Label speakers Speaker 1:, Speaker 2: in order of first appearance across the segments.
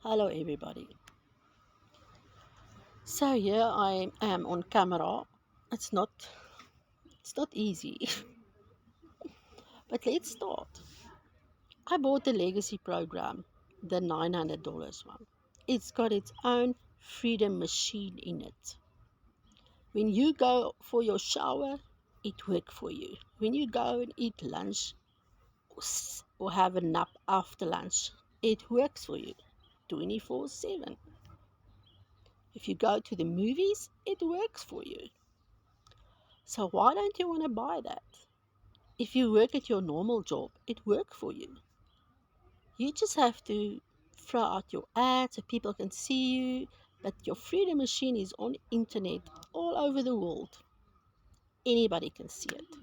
Speaker 1: Hello everybody. So here I am on camera. It's not it's not easy. But let's start. I bought the legacy program, the $900 one. It's got its own freedom machine in it. When you go for your shower, it works for you. When you go and eat lunch or have a nap after lunch, it works for you 24/7. If you go to the movies, it works for you. So why don't you want to buy that? If you work at your normal job, it works for you. You just have to throw out your ads so people can see you, but your freedom machine is on internet all over the world. Anybody can see it.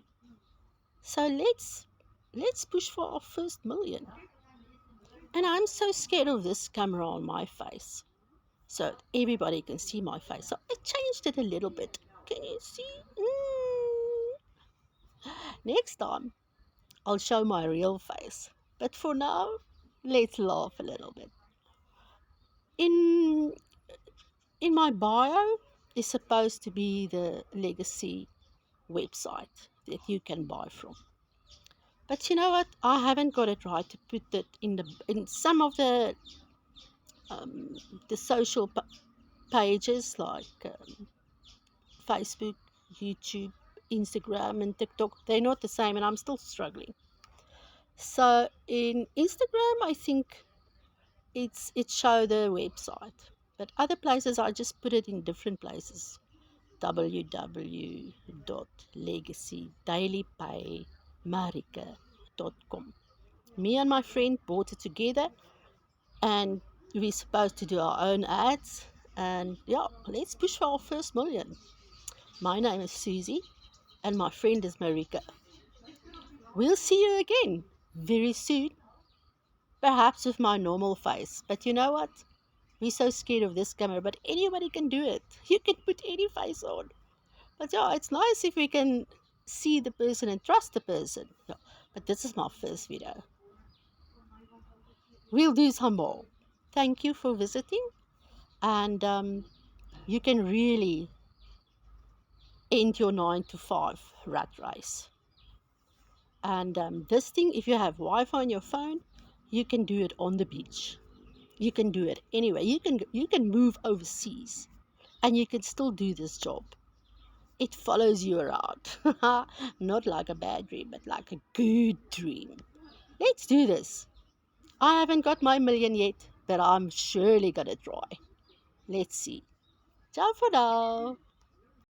Speaker 1: So let's push for our first million. And I'm so scared of this camera on my face. So everybody can see my face. So I changed it a little bit. Can you see? Next time I'll show my real face. But for now, let's laugh a little bit. In in my bio is supposed to be the legacy website that you can buy from. But you know what? I haven't got it right to put it in some of um, the social pages like Facebook, YouTube, Instagram, and TikTok. They're not the same, and I'm still struggling. So in Instagram, I think it show the website, but other places I just put it in different places. www.legacydailypaymarika.com. Me and my friend bought it together, and we're supposed to do our own ads. And yeah, let's push for our first million. My name is Susie, and my friend is Marika. We'll see you again very soon, perhaps with my normal face. But you know what? We're so scared of this camera, but anybody can do it. You can put any face on. But yeah, it's nice if we can see the person and trust the person. Yeah, but this is my first video. We'll do some more. Thank you for visiting, and you can really end your 9 to 5 rat race. And this thing, if you have Wi-Fi on your phone, you can do it on the beach. You can do it anywhere. You can move overseas, and you can still do this job. It follows you around. Not like a bad dream, but like a good dream. Let's do this. I haven't got my million yet, but I'm surely gonna try. Let's see. Ciao for now.